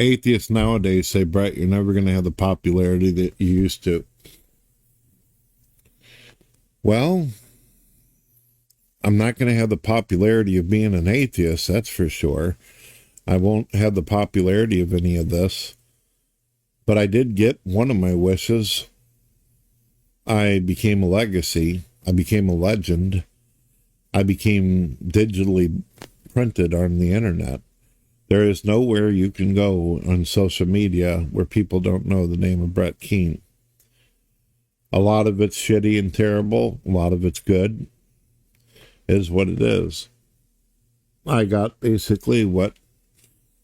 Atheists nowadays say, Brett, you're never going to have the popularity that you used to. Well, I'm not going to have the popularity of being an atheist, that's for sure. I won't have the popularity of any of this. But I did get one of my wishes. I became a legacy. I became a legend. I became digitally printed on the internet. There is nowhere you can go on social media where people don't know the name of Brett Keane. A lot of it's shitty and terrible. A lot of it's good. It is what it is. I got basically what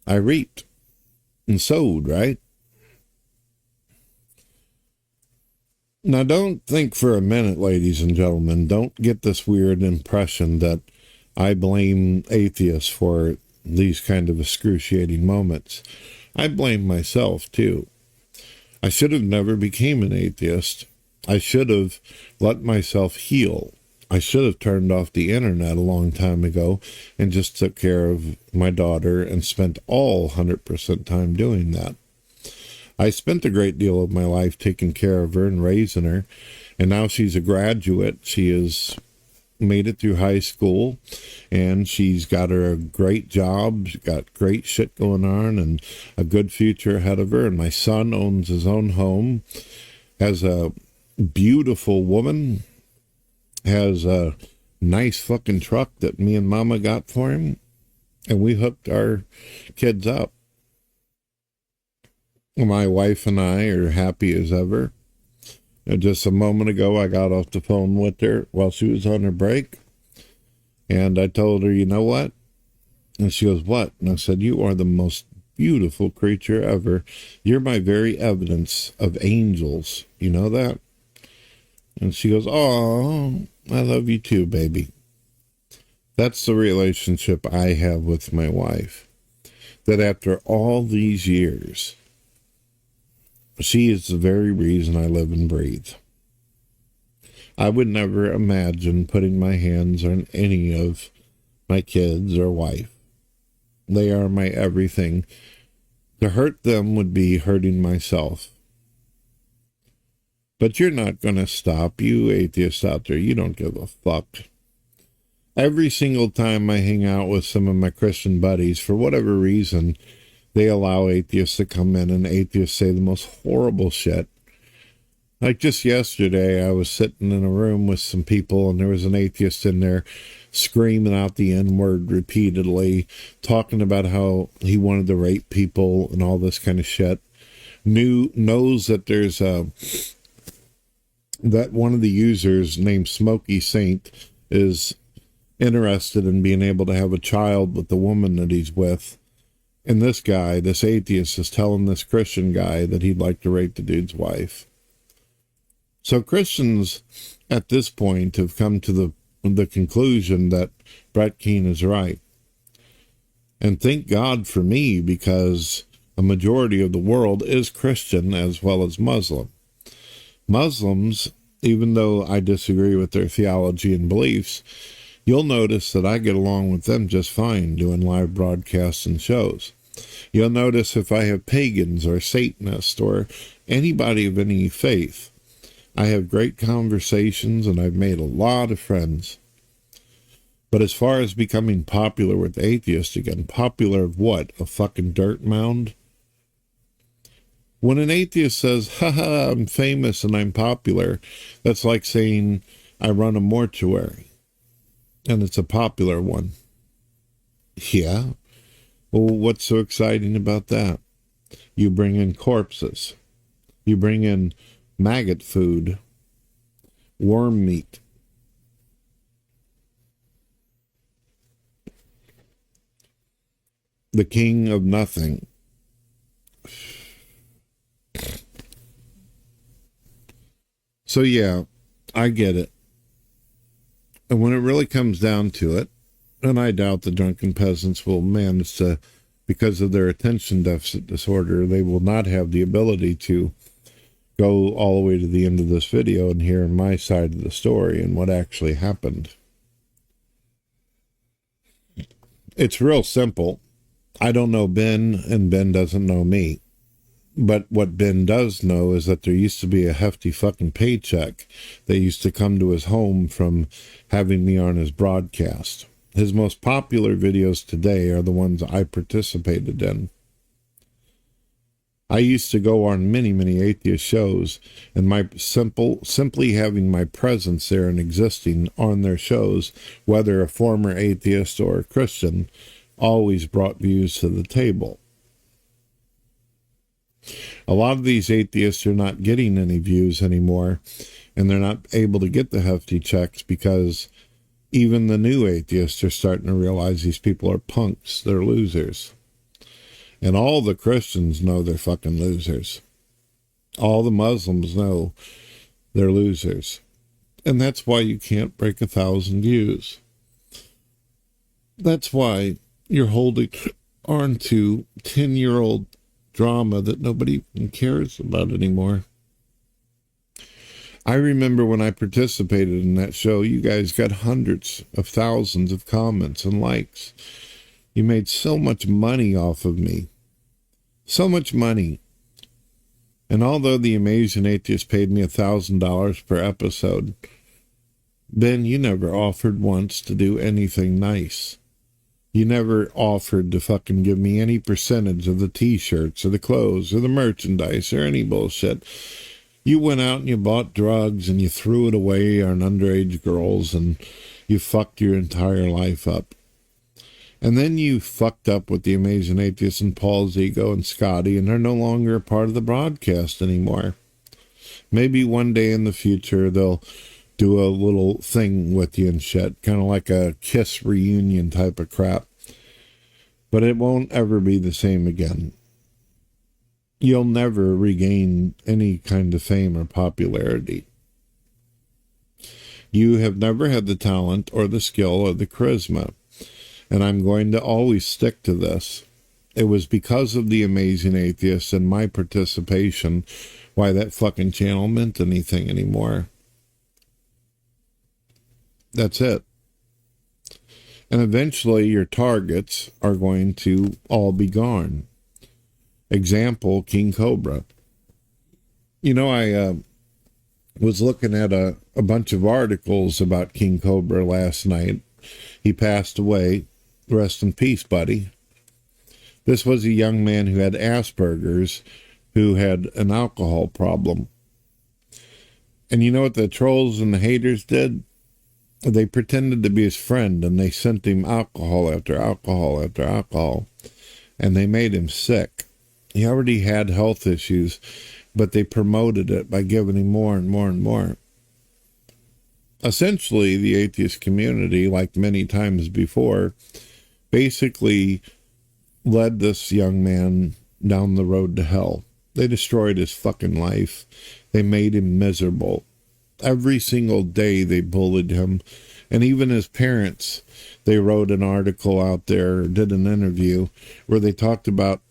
I reaped and sowed, right? Now, don't think for a minute, ladies and gentlemen, don't get this weird impression that I blame atheists for these kind of excruciating moments. I blame myself, too. I should have never became an atheist. I should have let myself heal. I should have turned off the internet a long time ago and just took care of my daughter and spent all 100% time doing that. I spent a great deal of my life taking care of her and raising her, and now she's a graduate. She has made it through high school, and she's got her a great job. She's got great shit going on and a good future ahead of her, and my son owns his own home, has a beautiful woman, has a nice fucking truck that me and Mama got for him, and we hooked our kids up. My wife and I are happy as ever. Just a moment ago, I got off the phone with her while she was on her break, and I told her, you know what? And she goes, what? And I said, you are the most beautiful creature ever. You're my very evidence of angels. You know that? And she goes, oh, I love you too, baby. That's the relationship I have with my wife. That after all these years, she is the very reason I live and breathe. I would never imagine putting my hands on any of my kids or wife. They are my everything. To hurt them would be hurting myself. But you're not going to stop, you atheists out there. You don't give a fuck. Every single time I hang out with some of my Christian buddies, for whatever reason, they allow atheists to come in, and atheists say the most horrible shit. Like just yesterday, I was sitting in a room with some people, and there was an atheist in there screaming out the N-word repeatedly, talking about how he wanted to rape people and all this kind of shit. Knows that there's that one of the users named Smokey Saint is interested in being able to have a child with the woman that he's with. And this guy, this atheist, is telling this Christian guy that he'd like to rape the dude's wife. So Christians at this point have come to the conclusion that Brett Keane is right. And thank God for me, because a majority of the world is Christian as well as Muslim. Muslims, even though I disagree with their theology and beliefs, you'll notice that I get along with them just fine doing live broadcasts and shows. You'll notice if I have pagans or Satanists or anybody of any faith, I have great conversations and I've made a lot of friends. But as far as becoming popular with atheists again, popular of what? A fucking dirt mound? When an atheist says, haha, I'm famous and I'm popular, that's like saying I run a mortuary. And it's a popular one. Yeah. Well, what's so exciting about that? You bring in corpses. You bring in maggot food, worm meat. The king of nothing. So yeah, I get it. And when it really comes down to it, and I doubt the drunken peasants will manage to, because of their attention deficit disorder, they will not have the ability to go all the way to the end of this video and hear my side of the story and what actually happened. It's real simple. I don't know Ben, and Ben doesn't know me. But what Ben does know is that there used to be a hefty fucking paycheck that used to come to his home from having me on his broadcast. His most popular videos today are the ones I participated in. I used to go on many, many atheist shows, and simply having my presence there and existing on their shows, whether a former atheist or a Christian, always brought views to the table. A lot of these atheists are not getting any views anymore, and they're not able to get the hefty checks because even the new atheists are starting to realize these people are punks, they're losers. And all the Christians know they're fucking losers. All the Muslims know they're losers. And that's why you can't break 1,000 views. That's why you're holding on to 10-year-old drama that nobody cares about anymore. I remember when I participated in that show, you guys got hundreds of thousands of comments and likes. You made so much money off of me. So much money. And although the Amazing Atheist paid me $1,000 per episode, Ben, you never offered once to do anything nice. You never offered to fucking give me any percentage of the t-shirts or the clothes or the merchandise or any bullshit. You went out and you bought drugs and you threw it away on underage girls and you fucked your entire life up. And then you fucked up with the Amazing Atheist and Paul's Ego and Scotty, and they're no longer a part of the broadcast anymore. Maybe one day in the future they'll do a little thing with you and shit, kind of like a Kiss reunion type of crap. But it won't ever be the same again. You'll never regain any kind of fame or popularity. You have never had the talent or the skill or the charisma. And I'm going to always stick to this. It was because of the Amazing Atheist and my participation why that fucking channel meant anything anymore. That's it. And eventually your targets are going to all be gone. Example, King Cobra. You know, I was looking at a bunch of articles about King Cobra last night. He passed away. Rest in peace, buddy. This was a young man who had Asperger's, who had an alcohol problem. And you know what the trolls and the haters did? They pretended to be his friend, and they sent him alcohol after alcohol after alcohol, and they made him sick. He already had health issues, but they promoted it by giving him more and more and more. Essentially, the atheist community, like many times before, basically led this young man down the road to hell. They destroyed his fucking life. They made him miserable. Every single day they bullied him. And even his parents, they wrote an article out there, did an interview, where they talked about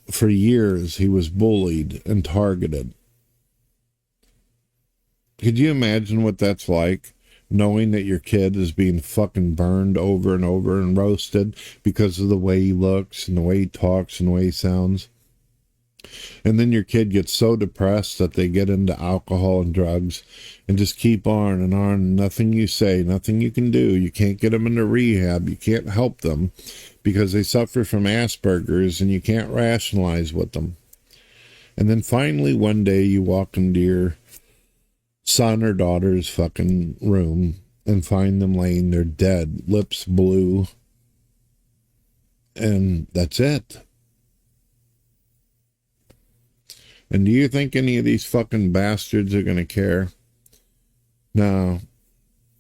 for years he was bullied and targeted. Could you imagine what that's like? Knowing that your kid is being fucking burned over and over and roasted because of the way he looks and the way he talks and the way he sounds. And then your kid gets so depressed that they get into alcohol and drugs and just keep on and on. Nothing you say, nothing you can do. You can't get them into rehab. You can't help them because they suffer from Asperger's and you can't rationalize with them. And then finally one day you walk into your son or daughter's fucking room and find them laying there dead, lips blue, and that's it. And do you think any of these fucking bastards are gonna care? No,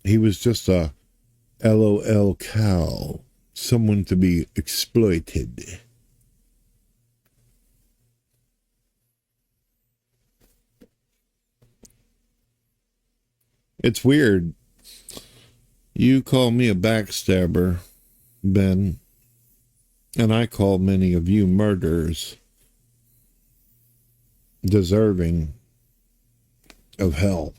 he was just a LOL cow, someone to be exploited. It's weird. You call me a backstabber, Ben, and I call many of you murderers, deserving of hell.